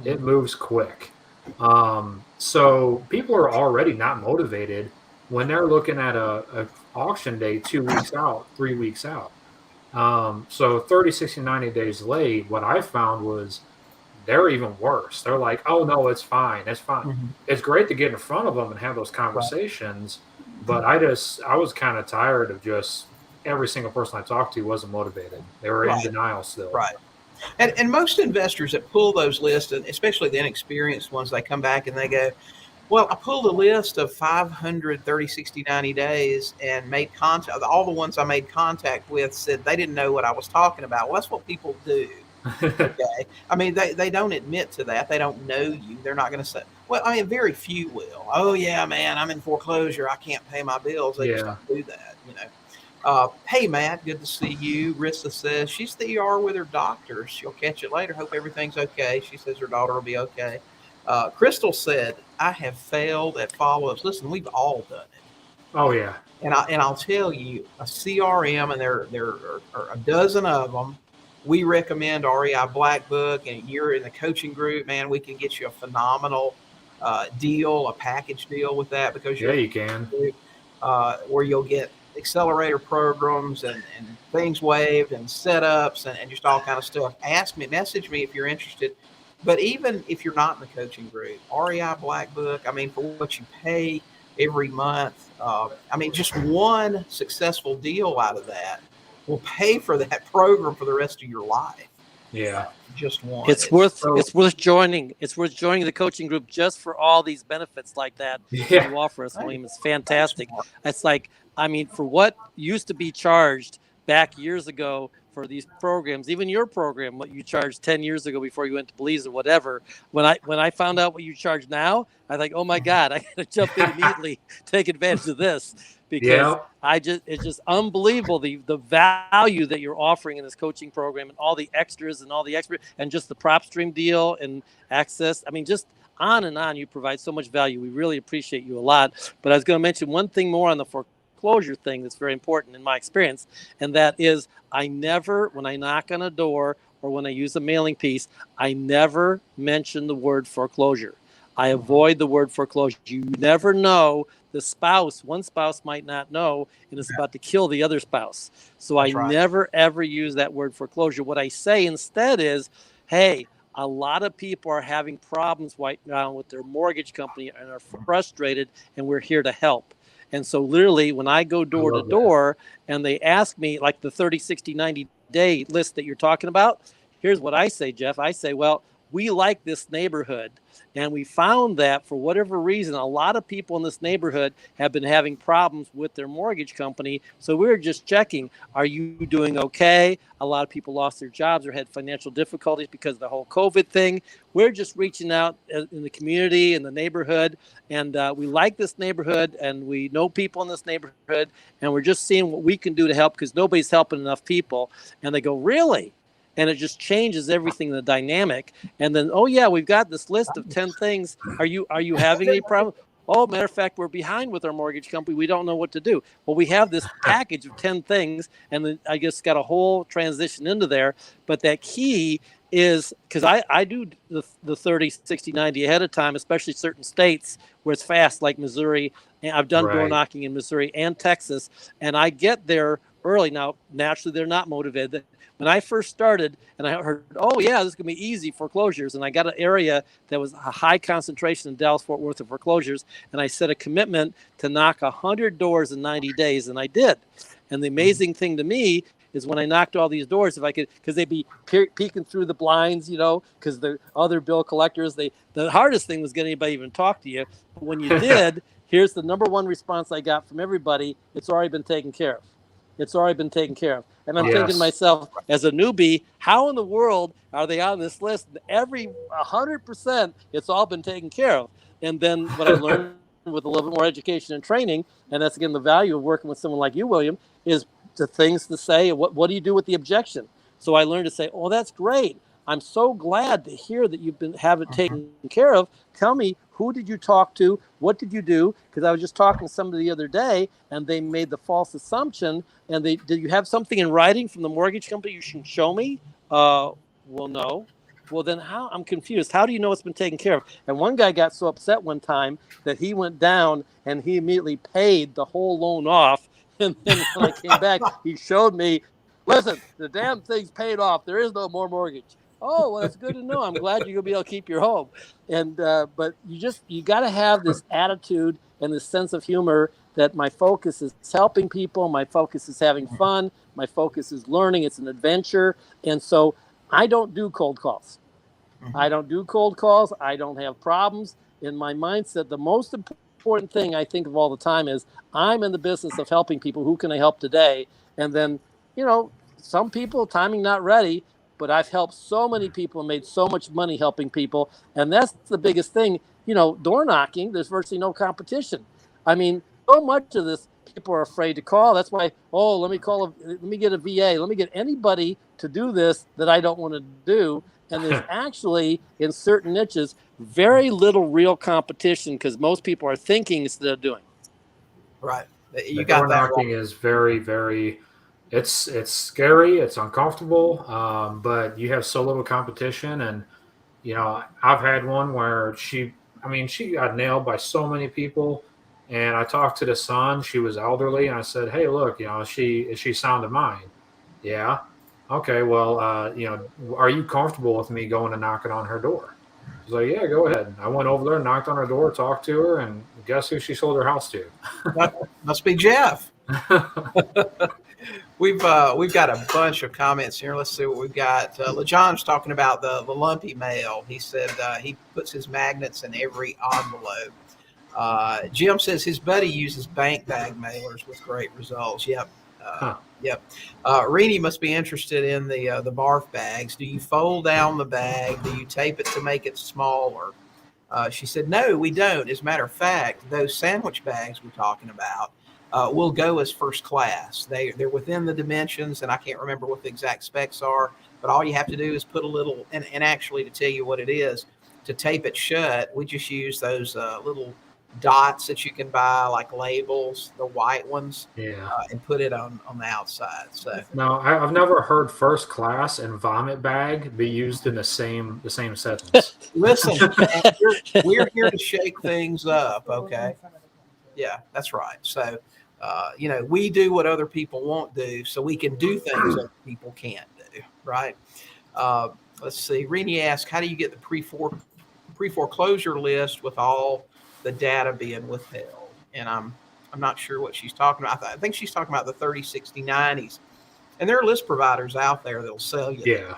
It moves quick. So people are already not motivated when they're looking at a auction date 2 weeks out, 3 weeks out. So 30, 60, 90 days late, what I found was they're even worse. They're like, oh, no, it's fine. It's fine. It's great to get in front of them and have those conversations. But I was kind of tired of just every single person I talked to wasn't motivated. They were in denial still. Right. And most investors that pull those lists, and especially the inexperienced ones, they come back and they go, well, I pulled a list of 500, 30, 60, 90 days and made contact. All the ones I made contact with said they didn't know what I was talking about. Well, that's what people do. Okay. I mean, they don't admit to that. They don't know you. They're not going to say, well, I mean, very few will. Oh, yeah, man, I'm in foreclosure. I can't pay my bills. They just don't do that, Hey, Matt, good to see you. Rissa says she's the ER with her doctor. She'll catch it later. Hope everything's okay. She says her daughter will be okay. Crystal said, I have failed at follow-ups. Listen, we've all done it. Oh, yeah. And I'll tell you, a CRM, and there are a dozen of them. We recommend REI Black Book, and you're in the coaching group, man, we can get you a phenomenal deal, a package deal with that because you can. Where you'll get accelerator programs and things waived and setups and just all kind of stuff. Message me if you're interested. But even if you're not in the coaching group, REI Black Book, I mean, for what you pay every month, just one successful deal out of that will pay for that program for the rest of your life. Yeah. Just one. It's worth joining. It's worth joining the coaching group just for all these benefits like that you offer us, William. It's fantastic. It's like, for what used to be charged back years ago for these programs, even your program, what you charged 10 years ago before you went to Belize or whatever, when I found out what you charge now, I was like, oh my God, I gotta jump in immediately, take advantage of this, because it's just unbelievable the value that you're offering in this coaching program and all the extras and all the and just the prop stream deal and access. Just on and on. You provide so much value. We really appreciate you a lot. But I was going to mention one thing more on the foreclosure thing that's very important in my experience, and that is I never, when I knock on a door or when I use a mailing piece, I never mention the word foreclosure. I avoid the word foreclosure. You never know. One spouse might not know, and is about to kill the other spouse. So I never, ever use that word foreclosure. What I say instead is, hey, a lot of people are having problems right now with their mortgage company and are frustrated, and we're here to help. And so literally when I go door to door and they ask me, like the 30, 60, 90-day list that you're talking about, here's what I say, Jeff. I say, well, we like this neighborhood. And we found that for whatever reason, a lot of people in this neighborhood have been having problems with their mortgage company. So we were just checking, are you doing okay? A lot of people lost their jobs or had financial difficulties because of the whole COVID thing. We're just reaching out in the community, in the neighborhood, and we like this neighborhood, and we know people in this neighborhood, and we're just seeing what we can do to help because nobody's helping enough people. And they go, really? And it just changes everything in the dynamic. And then, oh yeah, we've got this list of 10 things. Are you having any problem? Oh, matter of fact, we're behind with our mortgage company. We don't know what to do. Well, we have this package of 10 things, and then I guess got a whole transition into there. But that key is, because I do the 30, 60, 90 ahead of time, especially certain states where it's fast, like Missouri. And I've done door knocking in Missouri and Texas, and I get there early. Now, naturally, they're not motivated. When I first started and I heard, oh, yeah, this is going to be easy foreclosures. And I got an area that was a high concentration in Dallas-Fort Worth of foreclosures. And I set a commitment to knock 100 doors in 90 days. And I did. And the amazing thing to me is when I knocked all these doors, if I could, because they'd be peeking through the blinds, because the other bill collectors, the hardest thing was getting anybody even talk to you. But when you did, here's the number one response I got from everybody. It's already been taken care of. It's already been taken care of. And I'm thinking to myself, as a newbie, how in the world are they on this list? Every 100%, it's all been taken care of. And then what I learned with a little bit more education and training, and that's, again, the value of working with someone like you, William, is the things to say. What do you do with the objection? So I learned to say, oh, that's great. I'm so glad to hear that you've have it taken care of. Tell me, who did you talk to? What did you do? Because I was just talking to somebody the other day, and they made the false assumption. And did you have something in writing from the mortgage company you should show me? Well, no. Well, then how? I'm confused. How do you know it's been taken care of? And one guy got so upset one time that he went down and he immediately paid the whole loan off. And then when I came back, he showed me, listen, the damn thing's paid off. There is no more mortgage. Oh, well, that's good to know. I'm glad you're gonna be able to keep your home. And but you got to have this attitude and this sense of humor that my focus is helping people, my focus is having fun, my focus is learning. It's an adventure, and so I don't do cold calls. I don't do cold calls. I don't have problems. In my mindset, the most important thing I think of all the time is I'm in the business of helping people. Who can I help today? And then, some people, timing not ready. But I've helped so many people and made so much money helping people. And that's the biggest thing. Door knocking, there's virtually no competition. I mean, so much of this, people are afraid to call. That's why, let me get a VA. Let me get anybody to do this that I don't want to do. And there's actually, in certain niches, very little real competition because most people are thinking instead of doing. Right. You got that. Door knocking is very, very... It's scary. It's uncomfortable, but you have so little competition. And, I've had one where she got nailed by so many people. And I talked to the son. She was elderly. And I said, hey, look, is she sound of mind? Yeah. Okay, well, are you comfortable with me going and knocking on her door? She's like, yeah, go ahead. I went over there, knocked on her door, talked to her, and guess who she sold her house to? Must be Jeff. We've got a bunch of comments here. Let's see what we've got. LeJohn's talking about the lumpy mail. He said he puts his magnets in every envelope. Jim says his buddy uses bank bag mailers with great results. Yep. Yep. Renee must be interested in the barf bags. Do you fold down the bag? Do you tape it to make it smaller? She said, no, we don't. As a matter of fact, those sandwich bags we're talking about will go as first class. They're within the dimensions, and I can't remember what the exact specs are, but all you have to do is put a little, and actually to tell you what it is, to tape it shut, we just use those little dots that you can buy, like labels, the white ones, and put it on the outside. So no, I've never heard first class and vomit bag be used in the same sentence. Listen, we're here to shake things up, okay? Yeah, that's right. So we do what other people won't do, so we can do things other people can't do, right? Let's see. Renee asked, how do you get the pre-foreclosure list with all the data being withheld? And I'm not sure what she's talking about. I think she's talking about the 30, 60, 90s. And there are list providers out there that'll sell you. Yeah.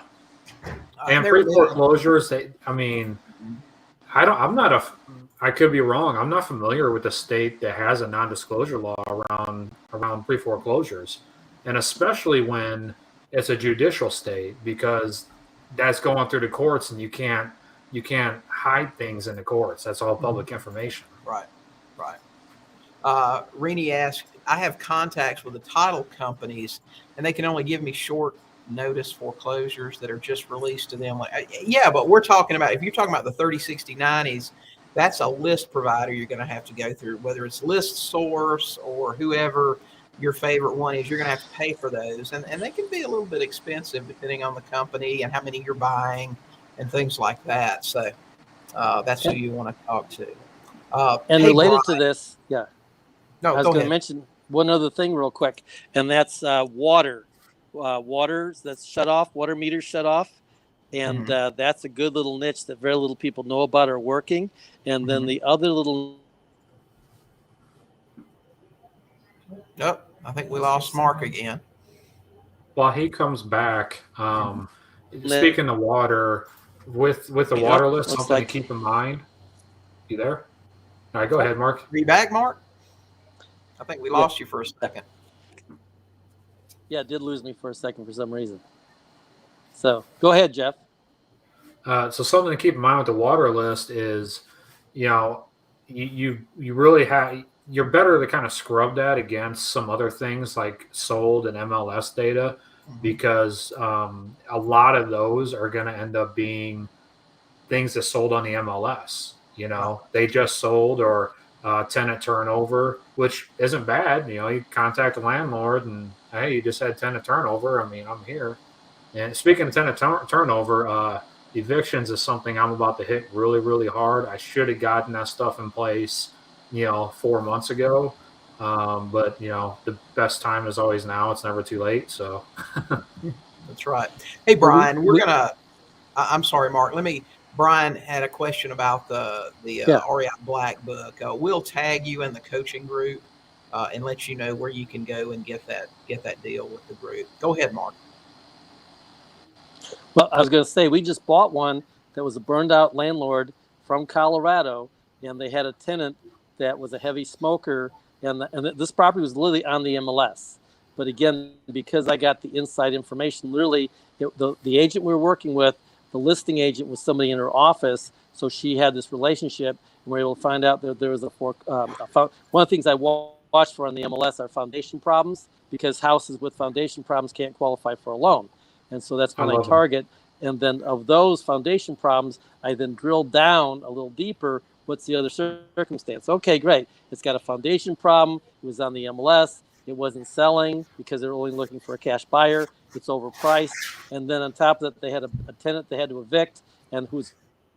And pre-foreclosures, I could be wrong. I'm not familiar with a state that has a non-disclosure law around pre-foreclosures, and especially when it's a judicial state, because that's going through the courts, and you can't hide things in the courts. That's all public information. Right. Rini asked, I have contacts with the title companies, and they can only give me short notice foreclosures that are just released to them. Yeah, but we're talking about, if you're talking about the 30, 60, 90s, that's a list provider you're going to have to go through, whether it's List Source or whoever your favorite one is. You're going to have to pay for those, and they can be a little bit expensive depending on the company and how many you're buying and things like that. So that's who you want to talk to. And hey, related Brian, to this, yeah, no, I was go going to ahead. mention one other thing real quick, and that's water. Water that's shut off, water meters shut off. And that's a good little niche that very little people know about or working. And then the other little. Oh, I think we lost Mark again. While he comes back, speaking of water, with the water list, something to keep in mind. You there? All right, go ahead, Mark. Are you back, Mark? I think we lost you for a second. Yeah, it did lose me for a second for some reason. So go ahead, Jeff. So something to keep in mind with the water list is, you really have, you're better to kind of scrub that against some other things like sold and MLS data, because a lot of those are going to end up being things that sold on the MLS. They just sold, or tenant turnover, which isn't bad. You contact the landlord and, hey, you just had tenant turnover. I mean, I'm here. And speaking of tenant turnover, evictions is something I'm about to hit really, really hard. I should have gotten that stuff in place, 4 months ago. But the best time is always now. It's never too late. So that's right. Hey, Brian, I'm sorry, Mark. Brian had a question about the REI Black book. We'll tag you in the coaching group and let you know where you can go and get that deal with the group. Go ahead, Mark. Well, I was going to say, we just bought one that was a burned out landlord from Colorado, and they had a tenant that was a heavy smoker, and this property was literally on the MLS. But again, because I got the inside information, literally the agent we were working with, the listing agent was somebody in her office, so she had this relationship, and we were able to find out that there was one of the things I watched for on the MLS are foundation problems, because houses with foundation problems can't qualify for a loan. And so that's when I target. And then of those foundation problems, I then drill down a little deeper. What's the other circumstance? Okay, great. It's got a foundation problem. It was on the MLS. It wasn't selling because they're only looking for a cash buyer. It's overpriced. And then on top of that, they had a tenant they had to evict, and who's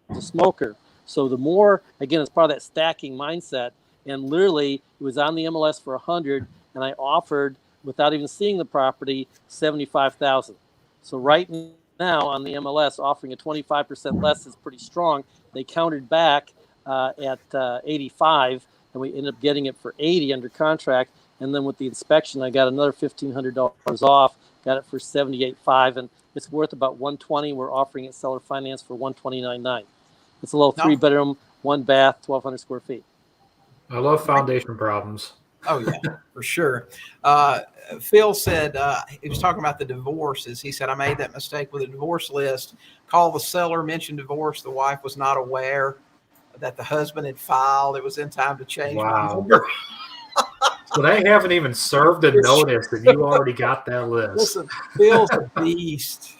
a smoker. So the more, again, it's part of that stacking mindset. And literally, it was on the MLS for 100, and I offered, without even seeing the property, $75,000. So right now on the MLS, offering a 25% less is pretty strong. They countered back at 85, and we ended up getting it for 80 under contract. And then with the inspection, I got another $1,500 off. Got it for $78.5, and it's worth about $120. We're offering it seller finance for $129.9. It's a little 3-bedroom, 1 bath, 1,200 square feet. I love foundation problems. Oh, yeah, for sure. Phil said, he was talking about the divorces. He said, I made that mistake with a divorce list. Call the seller, mentioned divorce. The wife was not aware that the husband had filed. It was in time to change my number. So they haven't even served a notice that you already got that list. Listen, Phil's a beast.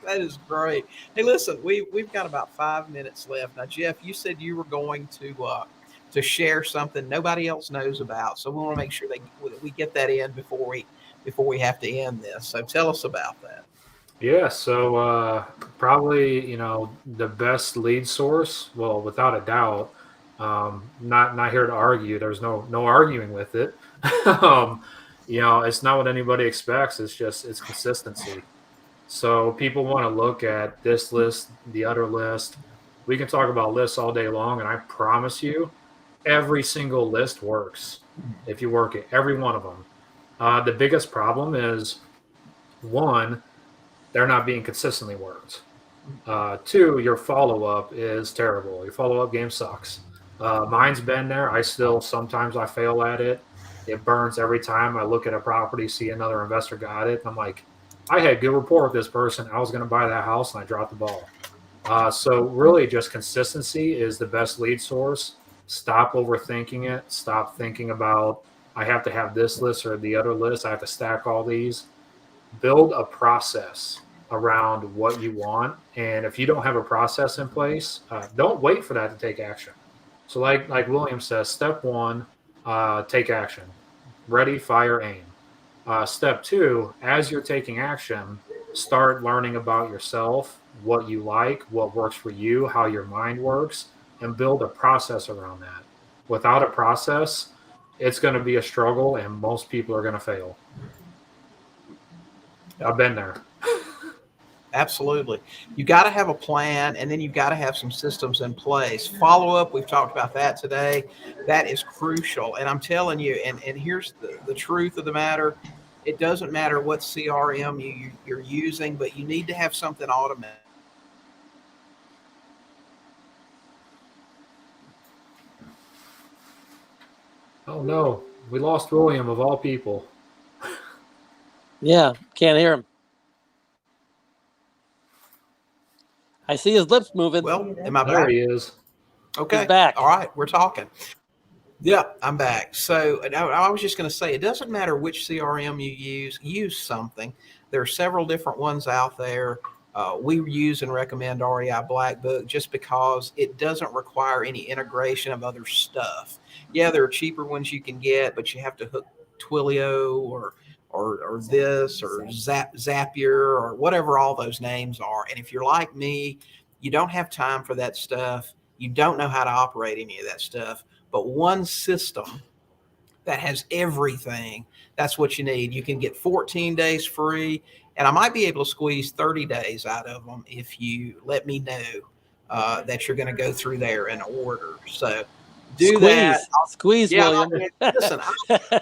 That is great. Hey, listen, we've got about 5 minutes left. Now, Jeff, you said you were going to share something nobody else knows about. So we want to make sure that we get that in before we have to end this. So tell us about that. Yeah, so probably, the best lead source, well, without a doubt, not here to argue. There's no arguing with it. It's not what anybody expects. It's consistency. So people want to look at this list, the other list. We can talk about lists all day long, and I promise you, every single list works if you work it, every one of them. The biggest problem is, one, they're not being consistently worked. Two, your follow-up is terrible. Your follow-up game sucks. Mine's been there. Sometimes I fail at it. It burns every time I look at a property, see another investor got it. I'm like, I had good rapport with this person. I was going to buy that house and I dropped the ball. So really just consistency is the best lead source. Stop overthinking it. Stop thinking about, I have to have this list or the other list. I have to stack all these. Build a process around what you want. And if you don't have a process in place, don't wait for that to take action. So like William says, step one, take action. Ready, fire, aim. Step two, as you're taking action, start learning about yourself, what you like, what works for you, how your mind works, and build a process around that. Without a process, it's going to be a struggle and most people are going to fail. I've been there. Absolutely. You got to have a plan, and then you've got to have some systems in place. Follow up, we've talked about that today. That is crucial. And I'm telling you, and here's the truth of the matter. It doesn't matter what CRM you're using, but you need to have something automated. Oh, no. We lost William, of all people. Yeah, can't hear him. I see his lips moving. Well, am I back? There he is. Okay. He's back. All right. We're talking. Yeah, I'm back. So I was just going to say, it doesn't matter which CRM you use something. There are several different ones out there. We use and recommend REI Black Book just because it doesn't require any integration of other stuff. Yeah, there are cheaper ones you can get, but you have to hook Twilio or this or Zapier or whatever all those names are. And if you're like me, you don't have time for that stuff. You don't know how to operate any of that stuff. But one system that has everything, that's what you need. You can get 14 days free, and I might be able to squeeze 30 days out of them if you let me know that you're going to go through there in order. So Squeeze, yeah, William. Listen,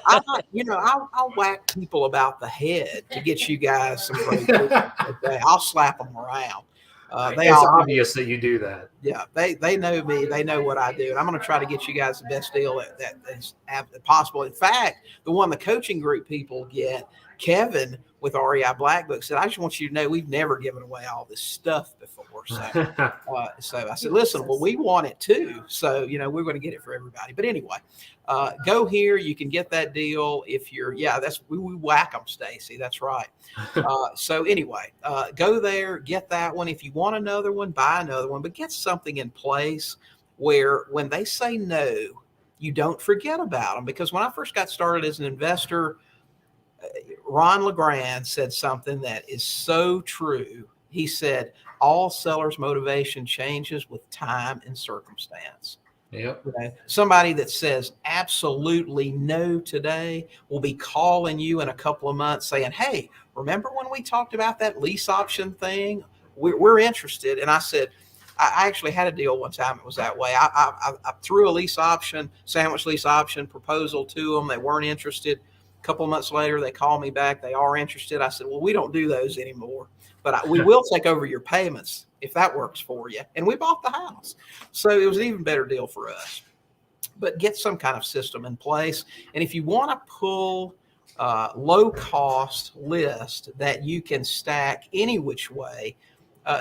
I'll whack people about the head to get you guys some great deals. I'll slap them around. It's obvious that you do that. Yeah, they know me. They know what I do, and I'm going to try to get you guys the best deal that is possible. In fact, the one the coaching group people get, Kevin with REI Black Book said, "I just want you to know we've never given away all this stuff before." So I said, "Listen, well, we want it too. So we're going to get it for everybody." But anyway, go here. You can get that deal if you're. Yeah, we whack them, Stacy. That's right. So anyway, go there, get that one. If you want another one, buy another one. But get something in place where when they say no, you don't forget about them. Because when I first got started as an investor, Ron LeGrand said something that is so true. He said, all sellers' motivation changes with time and circumstance. Yep. Okay? Somebody that says absolutely no today will be calling you in a couple of months saying, "Hey, remember when we talked about that lease option thing? We're interested." And I said, I actually had a deal one time. It was that way. I threw a lease option, sandwich lease option proposal to them. They weren't interested. A couple of months later, they called me back. They are interested. I said, "Well, we don't do those anymore, but we will take over your payments if that works for you." And we bought the house. So it was an even better deal for us. But get some kind of system in place. And if you want to pull low cost list that you can stack any which way,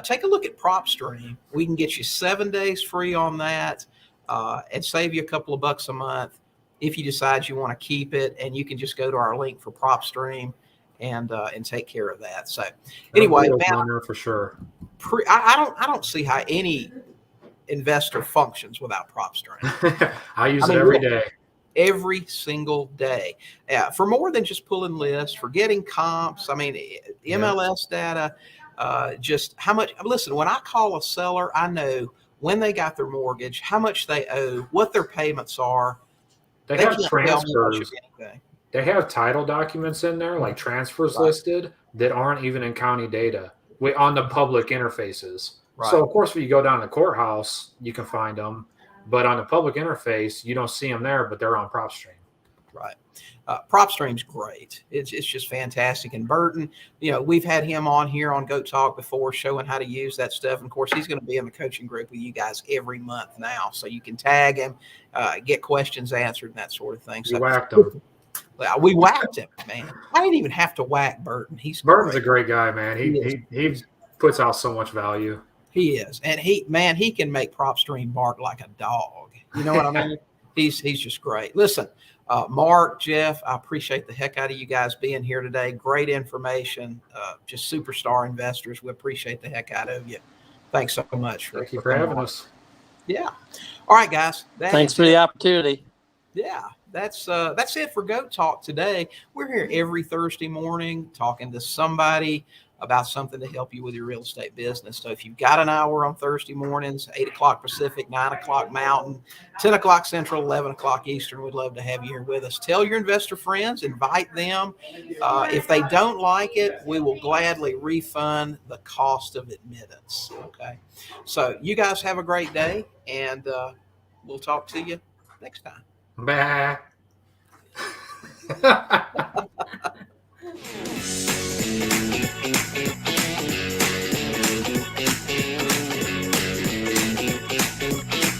take a look at PropStream. We can get you 7 days free on that and save you a couple of bucks a month if you decide you want to keep it. And you can just go to our link for PropStream and take care of that. So anyway, man, for sure. I don't see how any investor functions without PropStream. I use it every day. Every single day. For more than just pulling lists, for getting comps. I mean, MLS data, just how much. Listen, when I call a seller, I know when they got their mortgage, how much they owe, what their payments are. They have transfers. They have title documents in there, like transfers listed, that aren't even in county data on the public interfaces. Right. So, of course, when you go down to the courthouse, you can find them. But on the public interface, you don't see them there, but they're on PropStream. Right. PropStream's great. It's just fantastic. And Burton, we've had him on here on Goat Talk before showing how to use that stuff. And of course, he's going to be in the coaching group with you guys every month now. So you can tag him, get questions answered and that sort of thing. So you whacked him. We whacked him, man. I didn't even have to whack Burton. Burton's great. a great guy, man. He puts out so much value. He is. And he can make PropStream bark like a dog. You know what I mean? He's just great. Listen, Mark, Jeff, I appreciate the heck out of you guys being here today. Great information. Just superstar investors. We appreciate the heck out of you. Thanks so much. Thank you for having us. Yeah. All right, guys. Thanks for the opportunity. Yeah. That's it for Goat Talk today. We're here every Thursday morning talking to somebody about something to help you with your real estate business. So if you've got an hour on Thursday mornings, 8 o'clock Pacific, 9 o'clock Mountain, 10 o'clock Central, 11 o'clock Eastern, we'd love to have you here with us. Tell your investor friends, invite them. If they don't like it, we will gladly refund the cost of admittance. Okay. So you guys have a great day, and we'll talk to you next time. Bye.